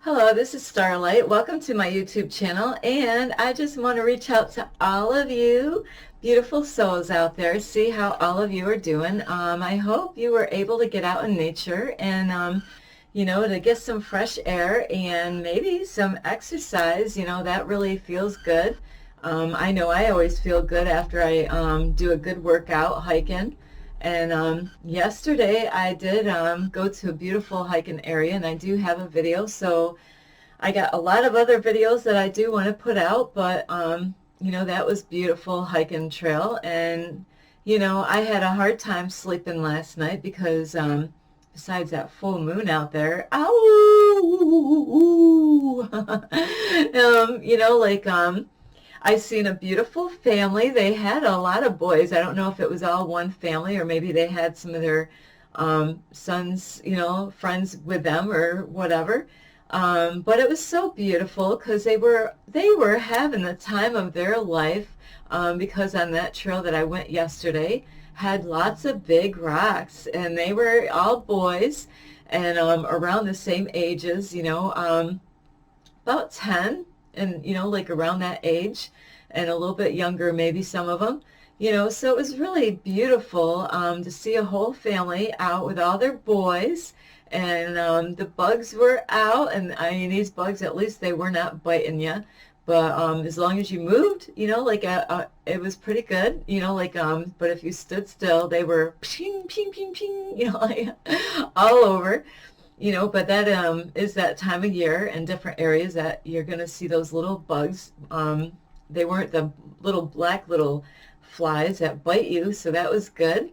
Hello, this is Starlight. Welcome to my YouTube channel, and I just want to reach out to all of you beautiful souls out there, see how all of you are doing. I hope you were able to get out in nature and, to get some fresh air and maybe some exercise. That really feels good. I know I always feel good after I do a good workout hiking. And yesterday I did go to a beautiful hiking area, and I do have a video. So I got a lot of other videos that I do want to put out, but that was beautiful hiking trail. And I had a hard time sleeping last night because besides that full moon out there, ow, I seen a beautiful family. They had a lot of boys. I don't know if it was all one family or maybe they had some of their sons, friends with them or whatever. But it was so beautiful because they were having the time of their life, because on that trail that I went yesterday had lots of big rocks, and they were all boys and around the same ages, about 10 and, like around that age and a little bit younger, maybe some of them, so it was really beautiful to see a whole family out with all their boys. And the bugs were out, and I mean, these bugs, at least they were not biting you. But as long as you moved, it was pretty good, but if you stood still, they were ping, ping, ping, ping, like all over. But that is that time of year in different areas that you're going to see those little bugs. They weren't the little flies that bite you, so that was good.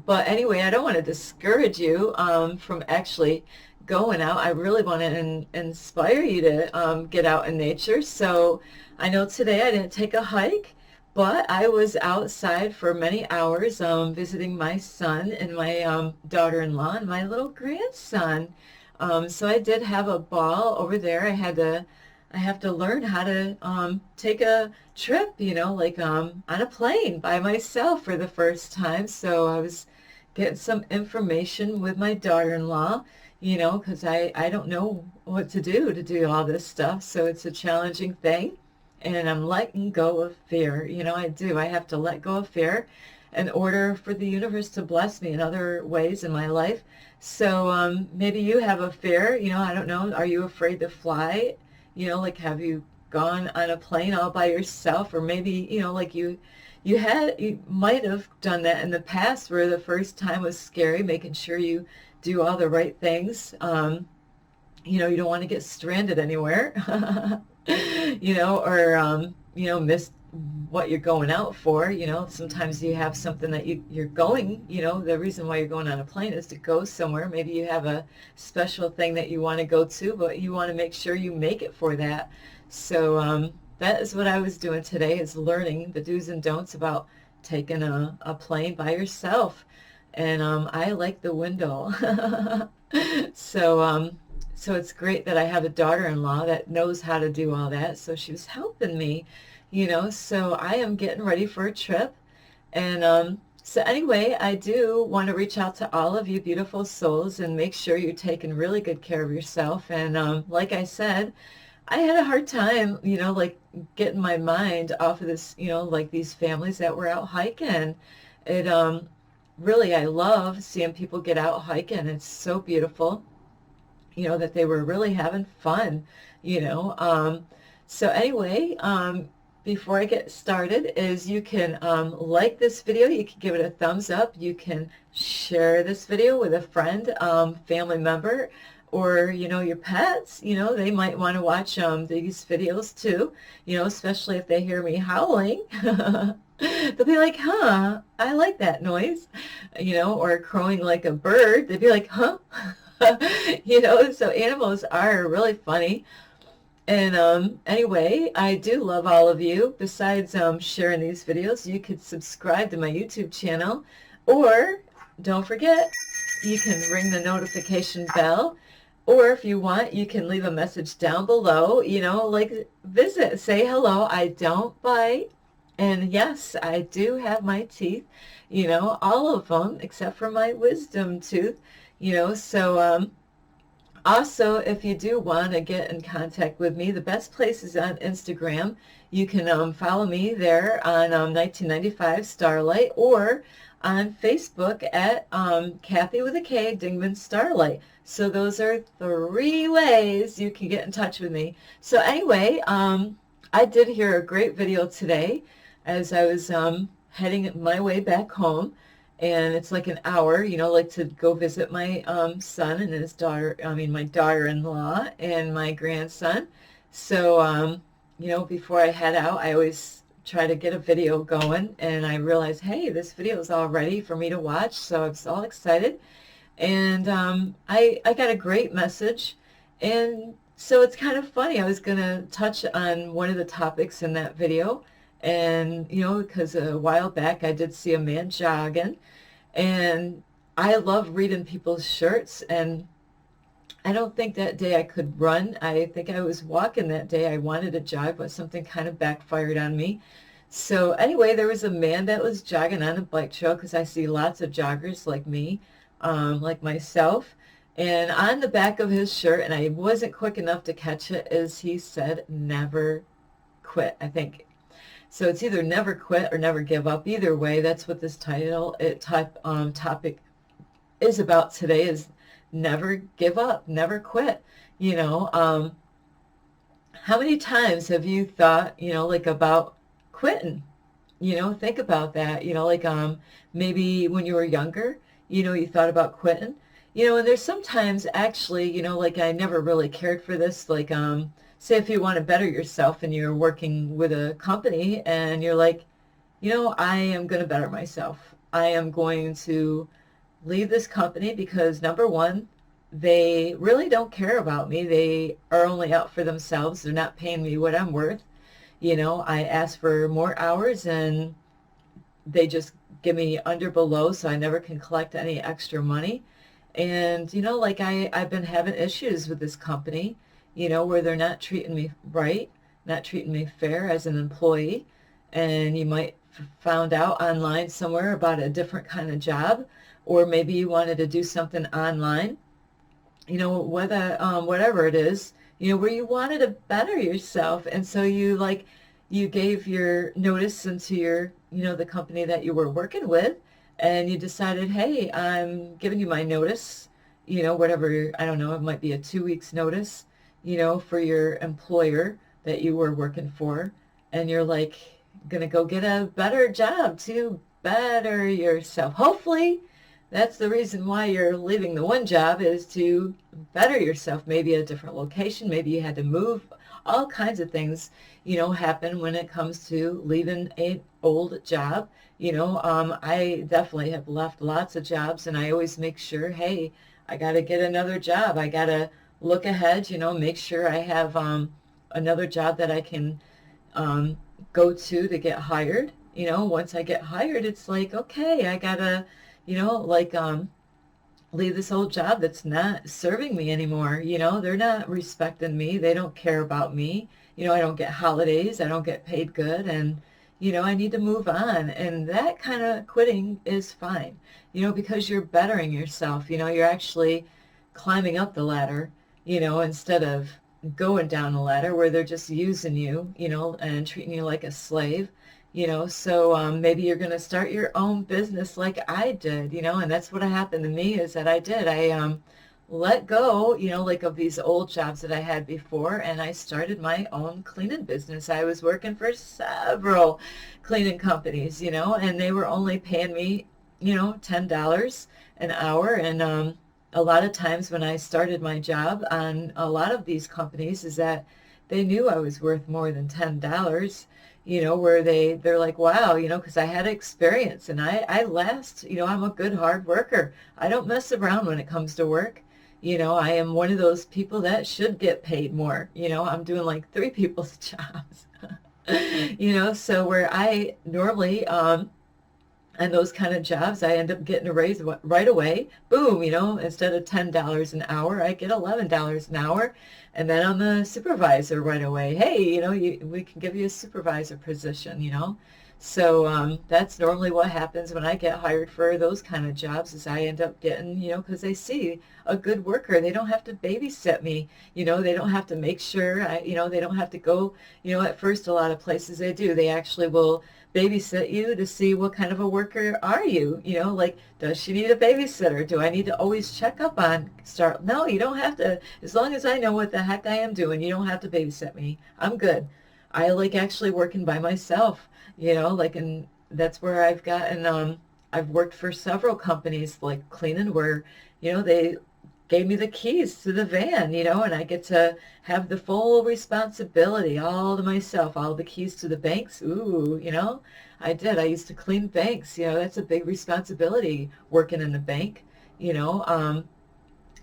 But anyway, I don't want to discourage you from actually going out. I really want to inspire you to get out in nature. So I know today I didn't take a hike, but I was outside for many hours visiting my son and my daughter-in-law and my little grandson. So I did have a ball over there. I have to learn how to take a trip, on a plane by myself for the first time. So I was getting some information with my daughter-in-law, because I don't know what to do all this stuff. So it's a challenging thing, and I'm letting go of fear. I do. I have to let go of fear in order for the universe to bless me in other ways in my life. So maybe you have a fear, I don't know. Are you afraid to fly? Have you gone on a plane all by yourself? Or maybe, you might have done that in the past where the first time was scary, making sure you do all the right things. You don't want to get stranded anywhere, or, miss what you're going out for. Sometimes you have something that you're going, the reason why you're going on a plane is to go somewhere. Maybe you have a special thing that you want to go to, but you want to make sure you make it for that. So that is what I was doing today, is learning the do's and don'ts about taking a plane by yourself. And I like the window. So it's great that I have a daughter-in-law that knows how to do all that. So she was helping me, so I am getting ready for a trip. And so anyway, I do want to reach out to all of you beautiful souls and make sure you're taking really good care of yourself. And like I said, I had a hard time, getting my mind off of this, like these families that were out hiking. It really, I love seeing people get out hiking. It's so beautiful, that they were really having fun, So anyway, before I get started, is you can like this video, you can give it a thumbs up, you can share this video with a friend, family member, or your pets. They might want to watch these videos too, especially if they hear me howling. They'll be like, huh, I like that noise, or crowing like a bird. They'd be like, huh. So animals are really funny. And anyway, I do love all of you. Besides sharing these videos, you could subscribe to my YouTube channel, or don't forget, you can ring the notification bell, or if you want, you can leave a message down below, visit, say hello. I don't bite. And yes, I do have my teeth, all of them except for my wisdom tooth, so Also, if you do want to get in contact with me, the best place is on Instagram. You can follow me there on 1995 Starlight, or on Facebook at Kathy with a K, Dingman Starlight. So those are 3 ways you can get in touch with me. So anyway, I did hear a great video today as I was heading my way back home. And it's like an hour, like to go visit my son and his daughter, my daughter-in-law and my grandson. So, before I head out, I always try to get a video going, and I realized, hey, this video is all ready for me to watch, so I was all excited. And I got a great message, and so it's kind of funny. I was going to touch on one of the topics in that video, and, because a while back I did see a man jogging, and I love reading people's shirts, and I don't think that day I could run. I think I was walking that day. I wanted to jog, but something kind of backfired on me. So anyway, there was a man that was jogging on a bike trail, because I see lots of joggers like me, like myself. And on the back of his shirt, and I wasn't quick enough to catch it, is he said, "Never quit," I think. So it's either never quit or never give up. Either way, that's what this topic is about today, is never give up, never quit. How many times have you thought, like about quitting? Think about that. Maybe when you were younger, you thought about quitting. And there's sometimes actually, like I never really cared for this, like, say if you want to better yourself and you're working with a company and you're like, I am going to better myself. I am going to leave this company because, number one, they really don't care about me. They are only out for themselves. They're not paying me what I'm worth. I ask for more hours and they just give me under below, so I never can collect any extra money. And, like I've been having issues with this company, where they're not treating me right, not treating me fair as an employee. And you might found out online somewhere about a different kind of job, or maybe you wanted to do something online, whatever it is, where you wanted to better yourself. And so you gave your notice into your, the company that you were working with, and you decided, hey, I'm giving you my notice, whatever, I don't know, it might be a 2 weeks notice, for your employer that you were working for, and you're like going to go get a better job to better yourself. Hopefully that's the reason why you're leaving the one job, is to better yourself. Maybe a different location, maybe you had to move. All kinds of things, happen when it comes to leaving an old job. I definitely have left lots of jobs, and I always make sure, hey, I got to get another job. I got to look ahead, make sure I have another job that I can go to get hired. Once I get hired, it's like, okay, I got to, leave this old job that's not serving me anymore. They're not respecting me. They don't care about me. I don't get holidays. I don't get paid good. And, I need to move on. And that kind of quitting is fine, because you're bettering yourself. You're actually climbing up the ladder, instead of going down the ladder where they're just using you, and treating you like a slave. So maybe you're going to start your own business like I did, and that's what happened to me, is that I let go, like of these old jobs that I had before, and I started my own cleaning business. I was working for several cleaning companies, and they were only paying me, $10 an hour. And a lot of times when I started my job on a lot of these companies, is that they knew I was worth more than $10, where they're like, wow, because I had experience, and I last, I'm a good hard worker. I don't mess around when it comes to work. I am one of those people that should get paid more. I'm doing like 3 people's jobs, so where I normally, and those kind of jobs, I end up getting a raise right away. Boom, instead of $10 an hour, I get $11 an hour. And then I'm the supervisor right away. Hey, we can give you a supervisor position, So that's normally what happens when I get hired for those kind of jobs is I end up getting, because they see a good worker. They don't have to babysit me. They don't have to make sure, they don't have to go, at first a lot of places they do. They actually will babysit you to see what kind of a worker are you, like, does she need a babysitter? Do I need to always check up on start? No, you don't have to. As long as I know what the heck I am doing, you don't have to babysit me. I'm good. I like actually working by myself, like, and that's where I've worked for several companies like cleaning where, they gave me the keys to the van, and I get to have the full responsibility all to myself, all the keys to the banks. Ooh, I did. I used to clean banks, that's a big responsibility working in a bank, you know, um,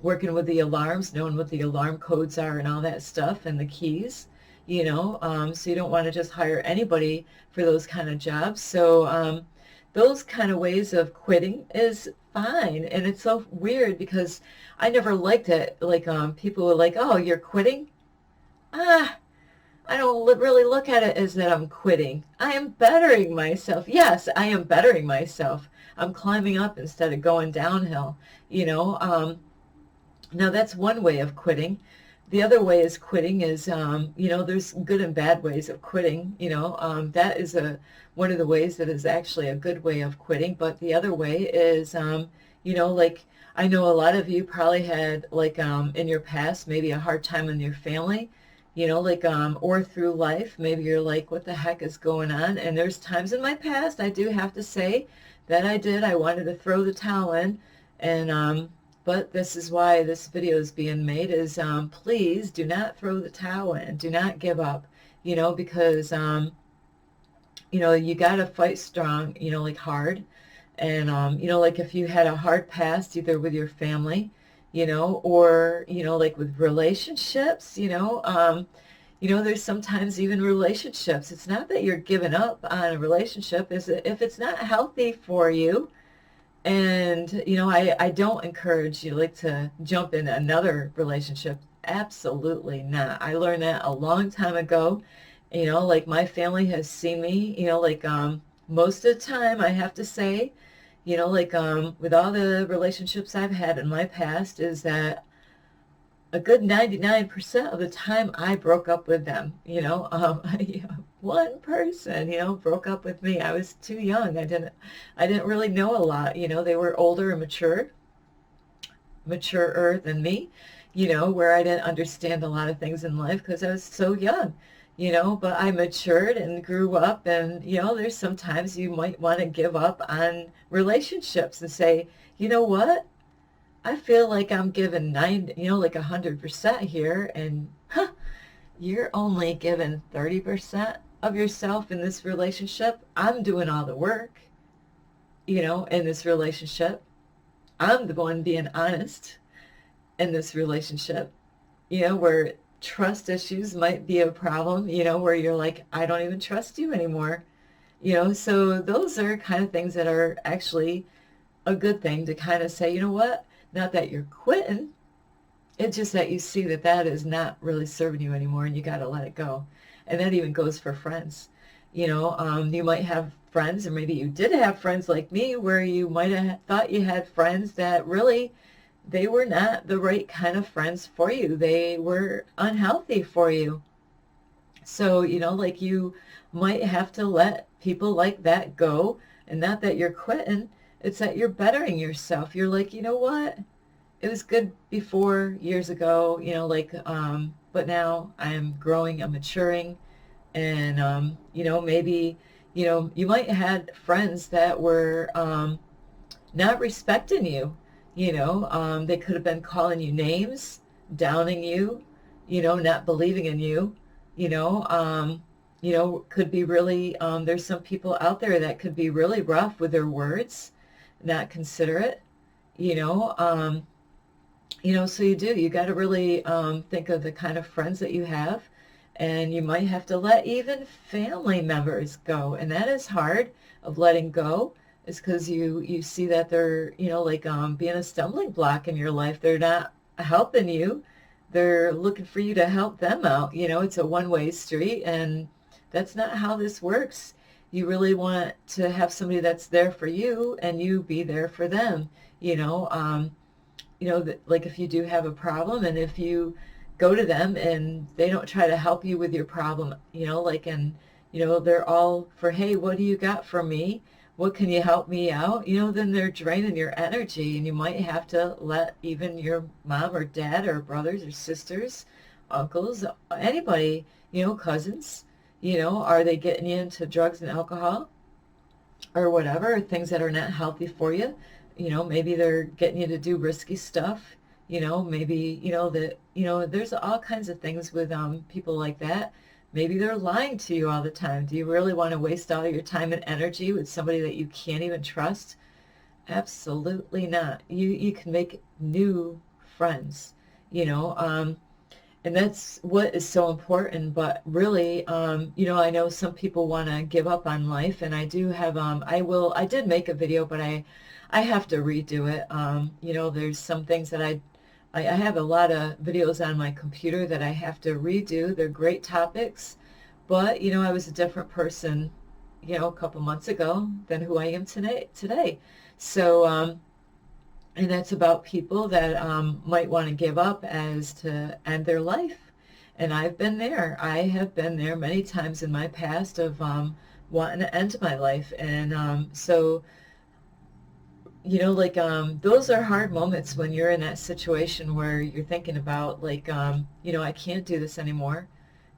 working with the alarms, knowing what the alarm codes are and all that stuff and the keys, so you don't want to just hire anybody for those kind of jobs. So those kind of ways of quitting is fine. And it's so weird because I never liked it. Like people were like, oh, you're quitting? Ah, I don't really look at it as that I'm quitting. I am bettering myself. Yes, I am bettering myself. I'm climbing up instead of going downhill, you know. Now that's one way of quitting. The other way is quitting is, there's good and bad ways of quitting. That is one of the ways that is actually a good way of quitting. But the other way is, like I know a lot of you probably had like in your past maybe a hard time in your family, like or through life. Maybe you're like, what the heck is going on? And there's times in my past I do have to say that I wanted to throw the towel in, and but this is why this video is being made is please do not throw the towel in. Do not give up, because, you got to fight strong, like hard. And, like if you had a hard past either with your family, or, like with relationships, there's sometimes even relationships. It's not that you're giving up on a relationship. Is if it's not healthy for you, and, I don't encourage you like to jump in another relationship. Absolutely not. I learned that a long time ago. Like my family has seen me, like most of the time I have to say, like with all the relationships I've had in my past is that a good 99% of the time I broke up with them, one person, broke up with me. I was too young. I didn't really know a lot. They were older and maturer than me, where I didn't understand a lot of things in life because I was so young, but I matured and grew up, and, there's sometimes you might want to give up on relationships and say, you know what? I feel like I'm giving like 100% here, and you're only giving 30% of yourself in this relationship. I'm doing all the work, in this relationship. I'm the one being honest in this relationship, where trust issues might be a problem, where you're like, I don't even trust you anymore, so those are kind of things that are actually a good thing to kind of say, you know what? Not that you're quitting, it's just that you see that that is not really serving you anymore and you got to let it go. And that even goes for friends. You might have friends, or maybe you did have friends like me, where you might have thought you had friends that really, they were not the right kind of friends for you. They were unhealthy for you. So, like you might have to let people like that go, and not that you're quitting. It's that you're bettering yourself. You're like, you know what? It was good before years ago, but now I'm growing, I'm maturing, and, maybe, you might have had friends that were not respecting you, they could have been calling you names, downing you, not believing in you, you know, um, could be really, there's some people out there that could be really rough with their words, not considerate, you know, um, so you got to really think of the kind of friends that you have, and you might have to let even family members go, and that is hard of letting go, is because you see that they're, like being a stumbling block in your life. They're not helping you. They're looking for you to help them out. It's a one-way street, and that's not how this works. You really want to have somebody that's there for you and you be there for them. Like if you do have a problem and if you go to them and they don't try to help you with your problem, they're all for, hey, what do you got for me? What can you help me out? Then they're draining your energy, and you might have to let even your mom or dad or brothers or sisters, uncles, anybody, cousins, are they getting you into drugs and alcohol or whatever, things that are not healthy for you? Maybe they're getting you to do risky stuff. Maybe, there's all kinds of things with people like that. Maybe they're lying to you all the time. Do you really want to waste all your time and energy with somebody that you can't even trust? Absolutely not. You can make new friends, and that's what is so important. But really, I know some people want to give up on life, and I do have, I did make a video, but I have to redo it. There's some things that I have a lot of videos on my computer that I have to redo. They're great topics, but, I was a different person, a couple months ago than who I am today. So, and that's about people that might want to give up as to end their life. And I've been there. I have been there many times in my past of wanting to end my life. And so those are hard moments when you're in that situation where you're thinking about I can't do this anymore.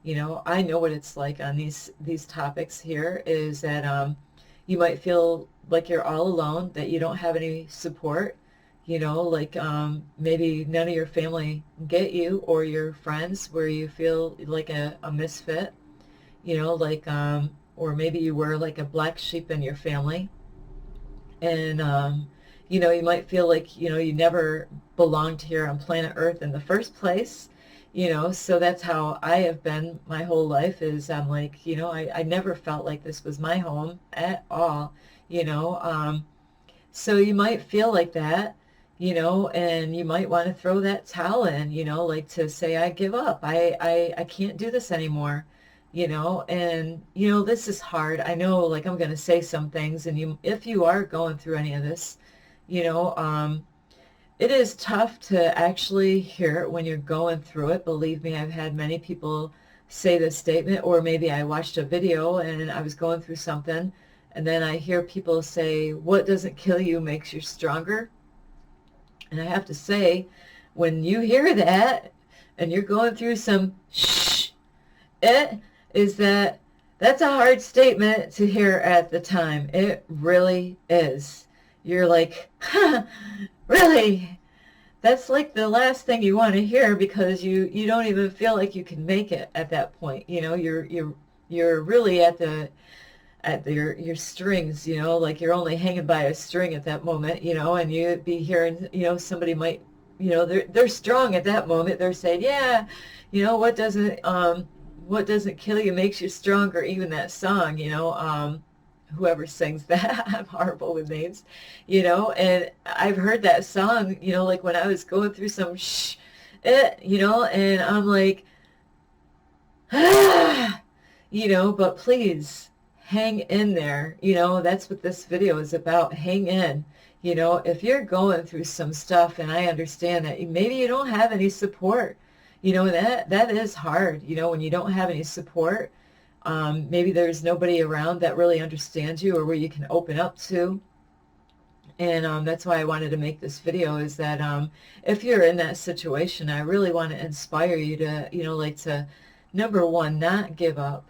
I know what it's like on these topics here, is that you might feel like you're all alone, that you don't have any support, maybe none of your family get you, or your friends, where you feel like a misfit, or maybe you were like a black sheep in your family. And you might feel like, you never belonged here on planet Earth in the first place, so that's how I have been my whole life. Is I'm like, I never felt like this was my home at all, so you might feel like that, and you might want to throw that towel in, to say, I give up, I can't do this anymore. And this is hard. I know, like, I'm going to say some things, and if you are going through any of this, it is tough to actually hear it when you're going through it. Believe me, I've had many people say this statement, or maybe I watched a video and I was going through something, and then I hear people say, what doesn't kill you makes you stronger. And I have to say, when you hear that and you're going through some that's a hard statement to hear at the time. It really is. You're like, really? That's like the last thing you want to hear, because you don't even feel like you can make it at that point. You're really at your strings, like you're only hanging by a string at that moment, and you'd be hearing, somebody might, they're strong at that moment. They're saying, yeah, what doesn't kill you makes you stronger. Even that song, whoever sings that, I'm horrible with names, and I've heard that song, like when I was going through some and I'm like, but please hang in there. That's what this video is about. Hang in. If you're going through some stuff, and I understand that maybe you don't have any support, that is hard, when you don't have any support. Maybe there's nobody around that really understands you or where you can open up to. And that's why I wanted to make this video, is that if you're in that situation, I really want to inspire you to, to, number one, not give up.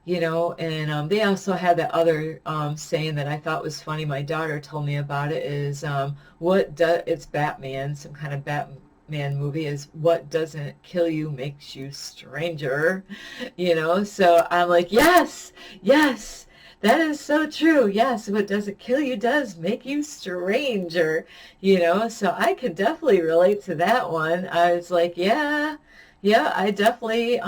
And they also had that other saying that I thought was funny. My daughter told me about it, is it's Batman, some kind of Batman movie, is what doesn't kill you makes you stranger. So I'm like, yes, that is so true. Yes, what doesn't kill you does make you stranger. So I can definitely relate to that one. I was like, yeah, I definitely,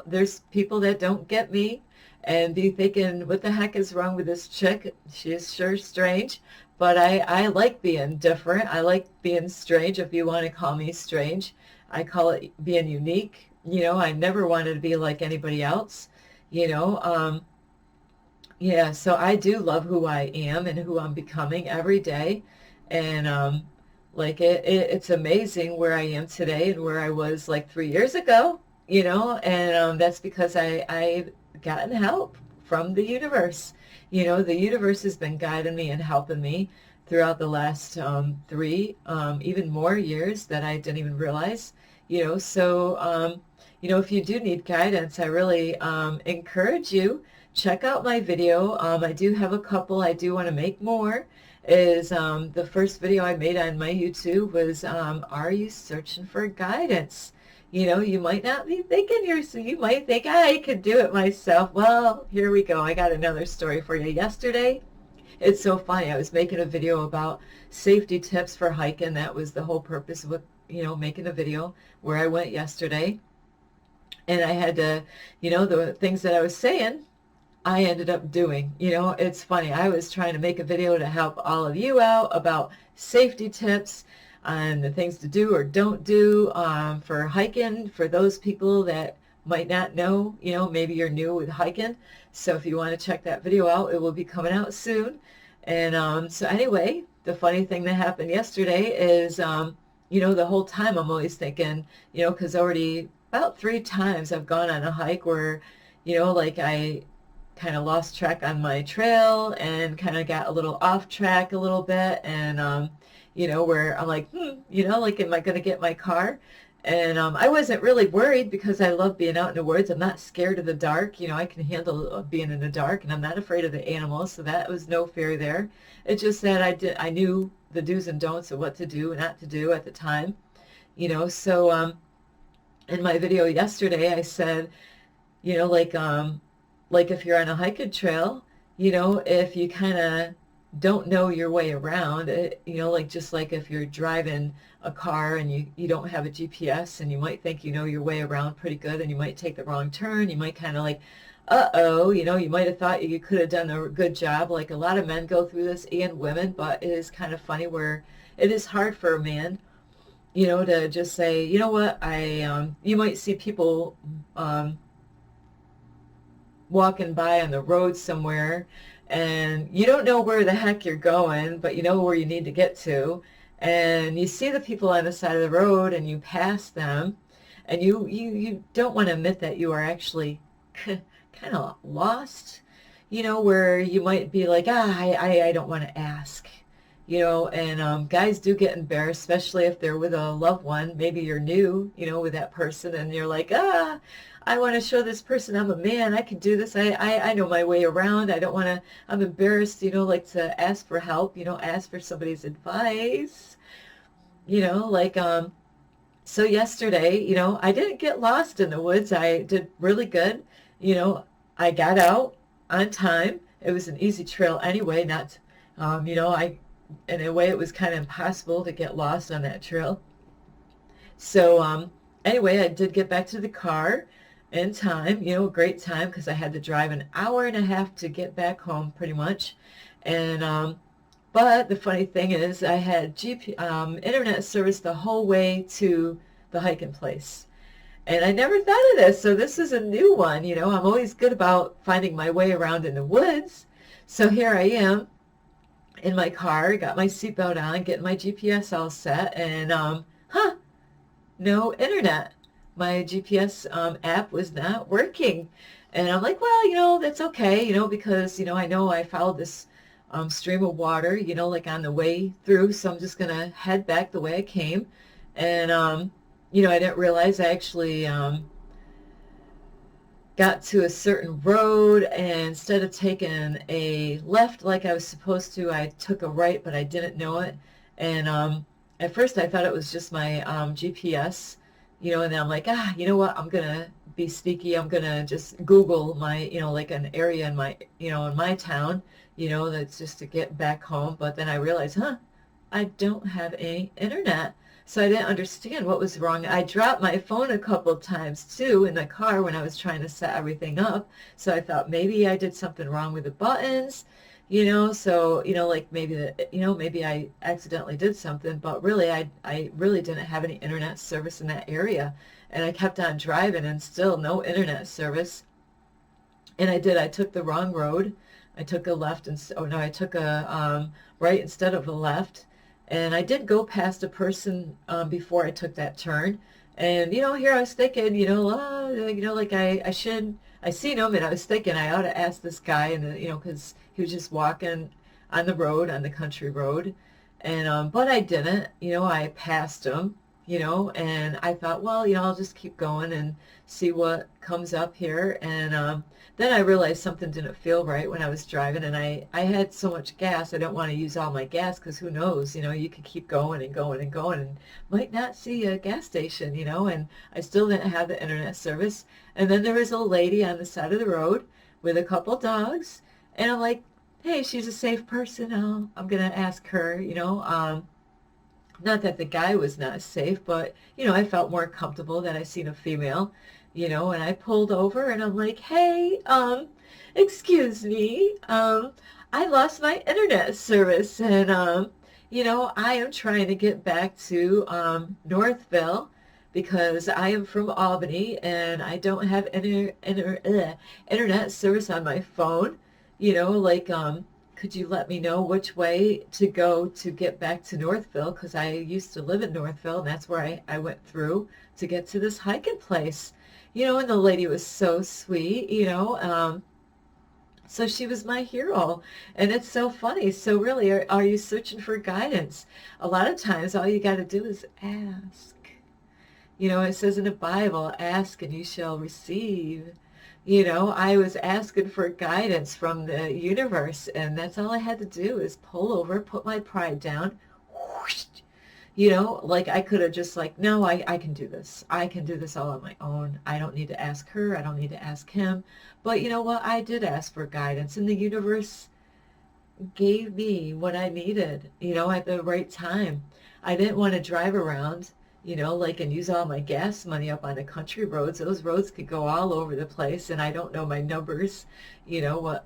there's people that don't get me and be thinking, what the heck is wrong with this chick? She is sure strange. But I like being different. I like being strange, if you want to call me strange. I call it being unique. I never wanted to be like anybody else. Yeah, so I do love who I am and who I'm becoming every day. And like it's amazing where I am today and where I was like 3 years ago, and that's because I've gotten help from the universe. The universe has been guiding me and helping me throughout the last three, even more years that I didn't even realize. If you do need guidance, I really encourage you, check out my video. I do have a couple. I do want to make more. Is the first video I made on my YouTube was, are you searching for guidance? You might not be thinking so you might think, I could do it myself. Well, here we go. I got another story for you. Yesterday, it's so funny. I was making a video about safety tips for hiking. That was the whole purpose of, making a video where I went yesterday. And I had to, the things that I was saying, I ended up doing. It's funny. I was trying to make a video to help all of you out about safety tips and the things to do or don't do for hiking for those people that might not know, maybe you're new with hiking. So if you want to check that video out, it will be coming out soon. And so anyway, the funny thing that happened yesterday is, the whole time I'm always thinking, because already about 3 times I've gone on a hike where, like I kind of lost track on my trail and kind of got a little off track a little bit. And, where I'm like, like, am I going to get my car? And I wasn't really worried because I love being out in the woods. I'm not scared of the dark. I can handle being in the dark, and I'm not afraid of the animals, so that was no fear there. It's just that I knew the do's and don'ts of what to do and not to do at the time. So in my video yesterday, I said, like if you're on a hiking trail, if you kind of don't know your way around, like just like if you're driving a car and you don't have a GPS and you might think you know your way around pretty good and you might take the wrong turn, you might kind of like, uh-oh, you might have thought you could have done a good job. Like a lot of men go through this and women, but it is kind of funny where it is hard for a man, to just say, you know what, you might see people walking by on the road somewhere and you don't know where the heck you're going, but you know where you need to get to. And you see the people on the side of the road and you pass them and you don't want to admit that you are actually kind of lost, where you might be like, I don't want to ask, and guys do get embarrassed, especially if they're with a loved one. Maybe you're new, with that person and you're like, I want to show this person I'm a man. I can do this. I know my way around. I don't want to, I'm embarrassed, like to ask for help, ask for somebody's advice, like, so yesterday, I didn't get lost in the woods. I did really good. I got out on time. It was an easy trail anyway, not, in a way it was kind of impossible to get lost on that trail. So, anyway, I did get back to the car in time, a great time because I had to drive an hour and a half to get back home pretty much. And but the funny thing is I had internet service the whole way to the hiking place. And I never thought of this, so this is a new one. I'm always good about finding my way around in the woods. So here I am in my car, got my seatbelt on, getting my GPS all set, and no internet. My GPS app was not working. And I'm like, well, that's okay, because, I know I followed this stream of water, like on the way through. So I'm just going to head back the way I came. And, I didn't realize I actually got to a certain road, and instead of taking a left like I was supposed to, I took a right, but I didn't know it. And at first I thought it was just my GPS, and then I'm like, you know what, I'm going to be sneaky. I'm going to just Google my, like an area in my, in my town, that's just to get back home. But then I realized, I don't have any internet. So I didn't understand what was wrong. I dropped my phone a couple of times too in the car when I was trying to set everything up. So I thought maybe I did something wrong with the buttons, so, like maybe I accidentally did something, but really I really didn't have any internet service in that area. And I kept on driving and still no internet service. And I took the wrong road. I took a left and, oh no, I took a right instead of a left. And I did go past a person before I took that turn. And, here I was thinking, like I should, I seen him and I was thinking I ought to ask this guy, and, because he was just walking on the road, on the country road. And, but I didn't, I passed him, and I thought, well, I'll just keep going and see what comes up here. And then I realized something didn't feel right when I was driving, and I had so much gas. I don't want to use all my gas because who knows, you could keep going and going and going and might not see a gas station, and I still didn't have the internet service. And then there was a lady on the side of the road with a couple dogs, and I'm like, hey, she's a safe person. I'm going to ask her, not that the guy was not safe, but, I felt more comfortable that I seen a female, and I pulled over and I'm like, hey, excuse me, I lost my internet service and, I am trying to get back to Northville because I am from Albany and I don't have internet service on my phone, could you let me know which way to go to get back to Northville? Because I used to live in Northville, and that's where I went through to get to this hiking place. And the lady was so sweet, so she was my hero. And it's so funny. So really, are you searching for guidance? A lot of times, all you got to do is ask. It says in the Bible, ask and you shall receive. I was asking for guidance from the universe, and that's all I had to do is pull over, put my pride down, whoosh, like I could have just like, no, I can do this. I can do this all on my own. I don't need to ask her. I don't need to ask him. But you know what? I did ask for guidance, and the universe gave me what I needed, at the right time. I didn't want to drive around and use all my gas money up on the country roads. Those roads could go all over the place, and I don't know my numbers, what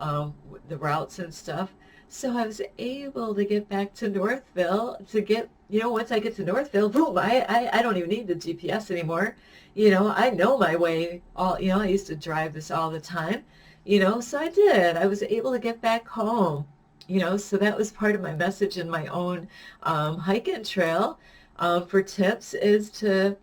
the routes and stuff. So I was able to get back to Northville to get, once I get to Northville, boom, I don't even need the GPS anymore. I know my way all, I used to drive this all the time, so I did. I was able to get back home, so that was part of my message in my own hiking trail. For tips is to,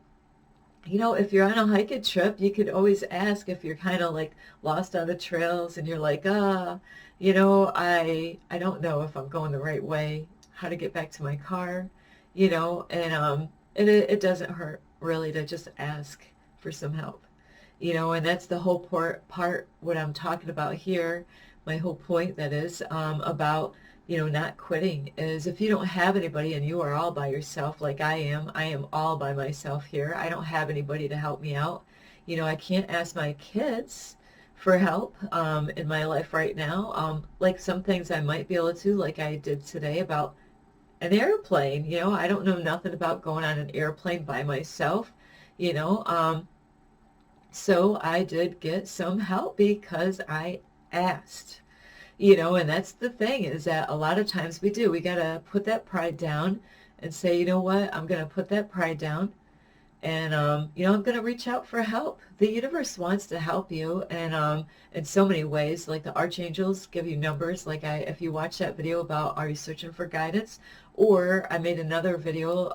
if you're on a hiking trip, you could always ask if you're kind of like lost on the trails and you're like, I don't know if I'm going the right way, how to get back to my car, and it doesn't hurt really to just ask for some help, and that's the whole part what I'm talking about here, my whole point that is about not quitting is if you don't have anybody and you are all by yourself like I am all by myself here. I don't have anybody to help me out. I can't ask my kids for help in my life right now. Like some things I might be able to, like I did today about an airplane. I don't know nothing about going on an airplane by myself, so I did get some help because I asked. And that's the thing is that a lot of times we got to put that pride down and say, you know what, I'm going to put that pride down and, I'm going to reach out for help. The universe wants to help you and in so many ways, like the archangels give you numbers. Like if you watch that video about are you searching for guidance, or I made another video,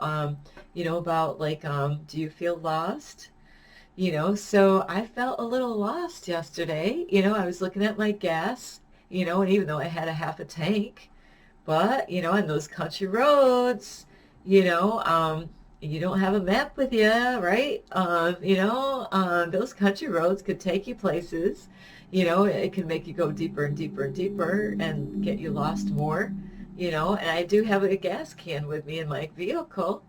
about like, do you feel lost? So I felt a little lost yesterday. I was looking at my gas, and even though I had a half a tank, but, on those country roads, you don't have a map with you, right? Those country roads could take you places, it can make you go deeper and deeper and deeper and get you lost more, and I do have a gas can with me in my vehicle,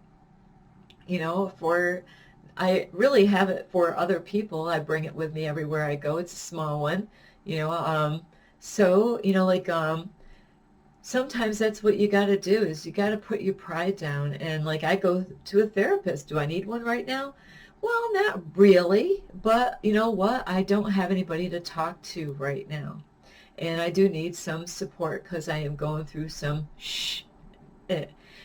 I really have it for other people. I bring it with me everywhere I go. It's a small one, so, sometimes that's what you got to do is you got to put your pride down. And like I go to a therapist. Do I need one right now? Well, not really. But you know what? I don't have anybody to talk to right now. And I do need some support because I am going through some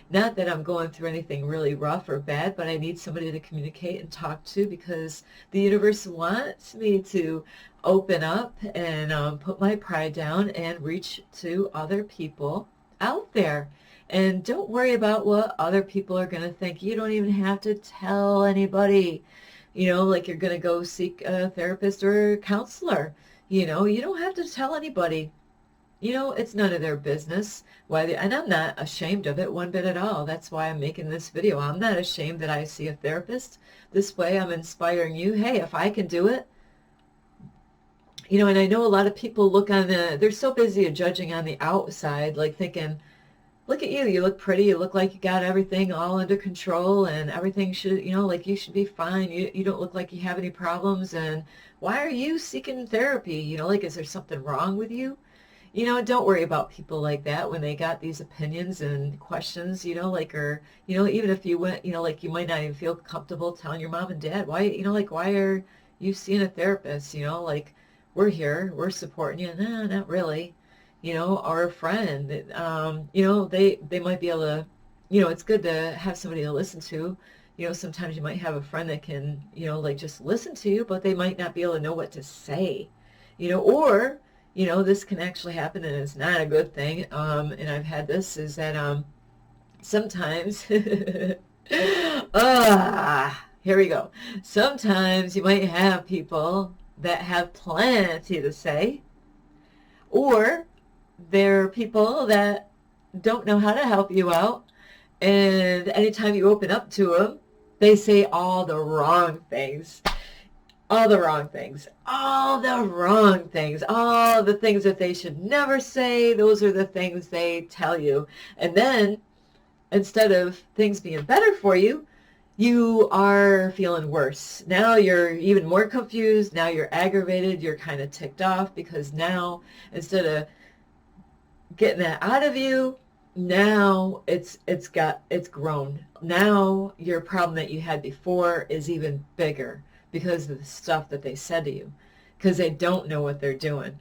Not that I'm going through anything really rough or bad, but I need somebody to communicate and talk to, because the universe wants me to open up and put my pride down and reach to other people out there. And don't worry about what other people are going to think. You don't even have to tell anybody, like you're going to go seek a therapist or a counselor. You don't have to tell anybody. It's none of their business and I'm not ashamed of it one bit at all. That's why I'm making this video. I'm not ashamed that I see a therapist. This way I'm inspiring you. Hey, if I can do it, and I know a lot of people they're so busy judging on the outside, like thinking, look at you, you look pretty, you look like you got everything all under control and everything should, like you should be fine. You don't look like you have any problems, and why are you seeking therapy? Like, is there something wrong with you? Don't worry about people like that when they got these opinions and questions, or, even if you went, like you might not even feel comfortable telling your mom and dad, why, why are you seeing a therapist? Like, we're here, we're supporting you. No, not really. Or a friend, they might be able to, it's good to have somebody to listen to. Sometimes you might have a friend that can, like just listen to you, but they might not be able to know what to say, or, this can actually happen and it's not a good thing. And I've had this, is that sometimes, here we go. Sometimes you might have people that have plenty to say, or there are people that don't know how to help you out, and anytime you open up to them, they say all the wrong things. All the wrong things, all the wrong things, all the things that they should never say. Those are the things they tell you. And then instead of things being better for you, you are feeling worse. Now you're even more confused. Now you're aggravated. You're kind of ticked off, because now instead of getting that out of you, now it's grown. Now your problem that you had before is even bigger, because of the stuff that they said to you, because they don't know what they're doing.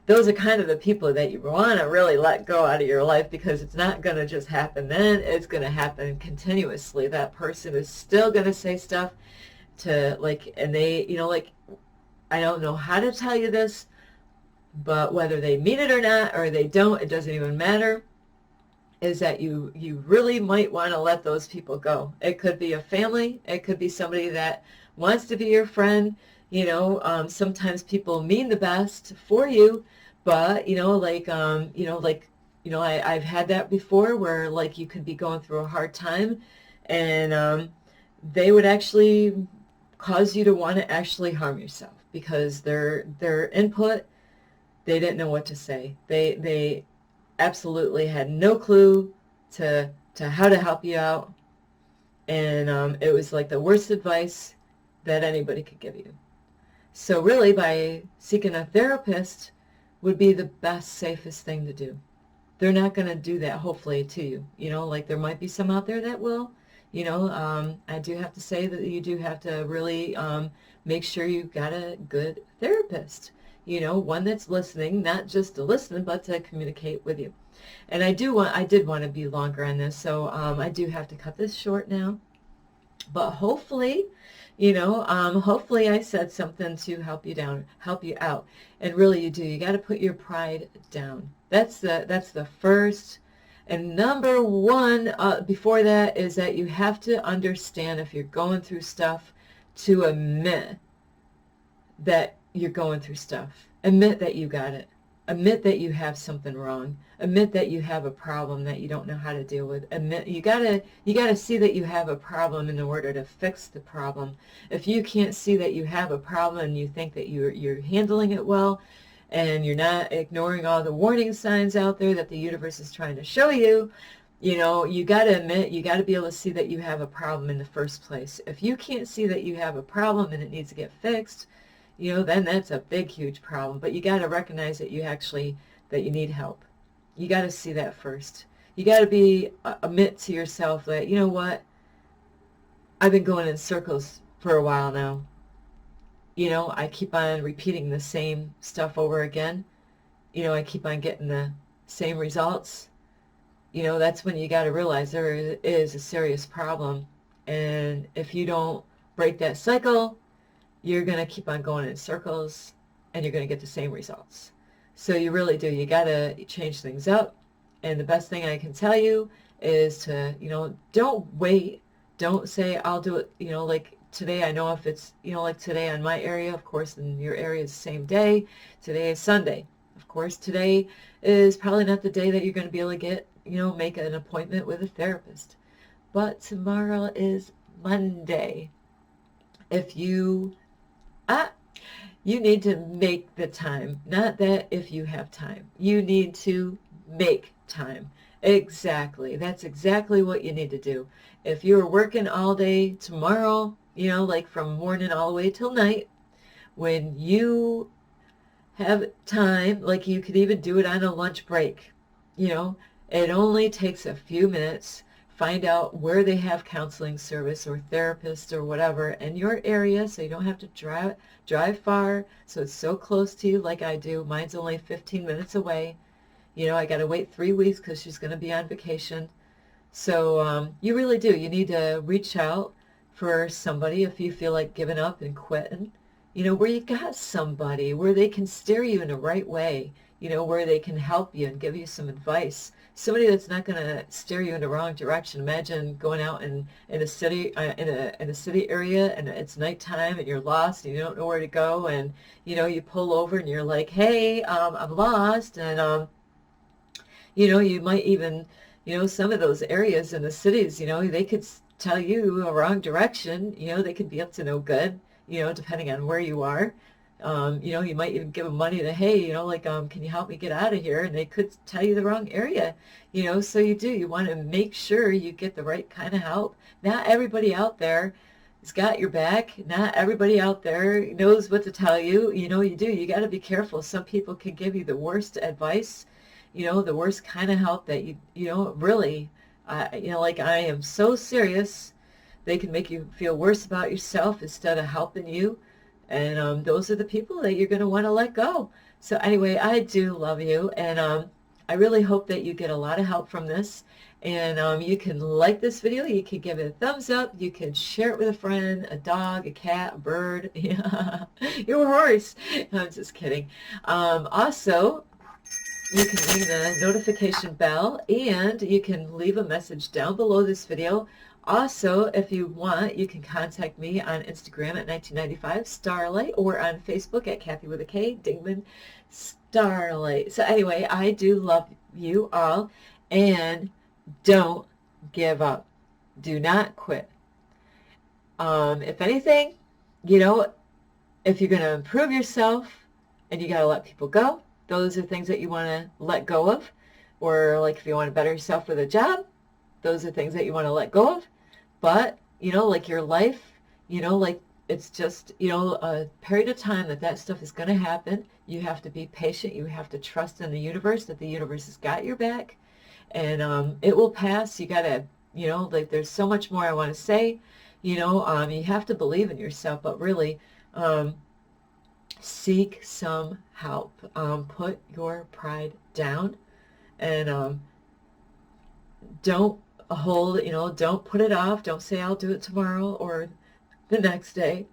Those are kind of the people that you want to really let go out of your life, because it's not going to just happen then. It's going to happen continuously. That person is still going to say stuff to, like, and they, like, I don't know how to tell you this, but whether they mean it or not, or they don't, it doesn't even matter, is that you really might want to let those people go. It could be a family. It could be somebody that wants to be your friend. Sometimes people mean the best for you, but, I've had that before, where, like, you could be going through a hard time, and they would actually cause you to want to actually harm yourself, because their input, they didn't know what to say. They absolutely had no clue to how to help you out, and it was like the worst advice that anybody could give you. So really, by seeking a therapist would be the best, safest thing to do. They're not going to do that, hopefully, to you. Like, there might be some out there that will. I do have to say that you do have to really make sure you've got a good therapist. One that's listening, not just to listen, but to communicate with you. And I did want to be longer on this, so I do have to cut this short now. But hopefully, hopefully I said something to help you out. And really, you do. You got to put your pride down. That's the first and number one. Before that is that you have to understand, if you're going through stuff, to admit that you're going through stuff. Admit that you got it. Admit that you have something wrong. Admit that you have a problem that you don't know how to deal with. Admit you gotta see that you have a problem in order to fix the problem. If you can't see that you have a problem and you think that you're handling it well, and you're not ignoring all the warning signs out there that the universe is trying to show you, you got to admit, you got to be able to see that you have a problem in the first place. If you can't see that you have a problem and it needs to get fixed, then that's a big, huge problem. But you got to recognize that that you need help. You got to see that first. You got to admit to yourself that, you know what, I've been going in circles for a while now. I keep on repeating the same stuff over again. I keep on getting the same results. you know, that's when you got to realize there is a serious problem. And if you don't break that cycle, you're going to keep on going in circles and you're going to get the same results. So you really do. You got to change things up. And the best thing I can tell you is to, you know, don't wait. Don't say, I'll do it, you know, like today. I know if it's, you know, like today on my area, of course, in your area is the same day. Today is Sunday. Of course, today is probably not the day that you're going to be able to get, you know, make an appointment with a therapist. But tomorrow is Monday. If you, you need to make the time. Not that if you have time. You need to make time. Exactly. That's exactly what you need to do. If you're working all day tomorrow, you know, like from morning all the way till night, when you have time, like you could even do it on a lunch break, you know, it only takes a few minutes. Find out where they have counseling service or therapists or whatever in your area, so you don't have to drive far, so it's so close to you like I do. Mine's only 15 minutes away. You know, I got to wait 3 weeks because she's going to be on vacation. So you really do. You need to reach out for somebody if you feel like giving up and quitting, you know, where you got somebody where they can steer you in the right way, you know, where they can help you and give you some advice. Somebody that's not going to steer you in the wrong direction. Imagine going out in a city in a city area and it's nighttime and you're lost and you don't know where to go, and you know you pull over and you're like, hey, I'm lost, and you know, you might even, you know, some of those areas in the cities, you know, they could tell you a wrong direction. You know, they could be up to no good, you know, depending on where you are. You know, you might even give them money to, hey, you know, like, can you help me get out of here? And they could tell you the wrong area, you know, so you want to make sure you get the right kind of help. Not everybody out there has got your back. Not everybody out there knows what to tell you. You know, you got to be careful. Some people can give you the worst advice, you know, the worst kind of help that you know, really, you know, like I am so serious. They can make you feel worse about yourself instead of helping you. And those are the people that you're going to want to let go. So anyway, I do love you. And I really hope that you get a lot of help from this. And you can like this video. You can give it a thumbs up. You can share it with a friend, a dog, a cat, a bird, your horse. I'm just kidding. Also, you can ring the notification bell and you can leave a message down below this video. Also, if you want, you can contact me on Instagram at 1995 Starlight or on Facebook at Kathy with a K, Dingman Starlight. So anyway, I do love you all, and don't give up. Do not quit. If anything, you know, if you're going to improve yourself and you got to let people go, those are things that you want to let go of. Or like if you want to better yourself with a job, those are things that you want to let go of. But, you know, like your life, you know, like it's just, you know, a period of time that stuff is going to happen. You have to be patient. You have to trust in the universe, that the universe has got your back. And it will pass. You got to, you know, like there's so much more I want to say. You know, you have to believe in yourself, but really seek some help. Put your pride down and don't hold, you know, don't put it off. Don't say I'll do it tomorrow or the next day.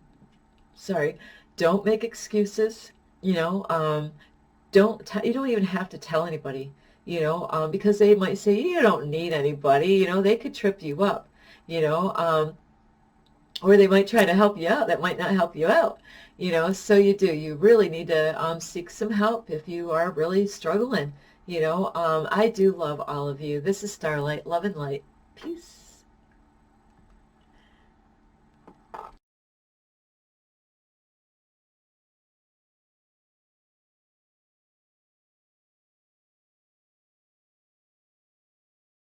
Sorry. Don't make excuses, you know. You don't even have to tell anybody, you know, because they might say you don't need anybody, you know, they could trip you up, you know, or they might try to help you out that might not help you out, you know. So you really need to seek some help if you are really struggling. You know, I do love all of you. This is Starlight, love and light. Peace.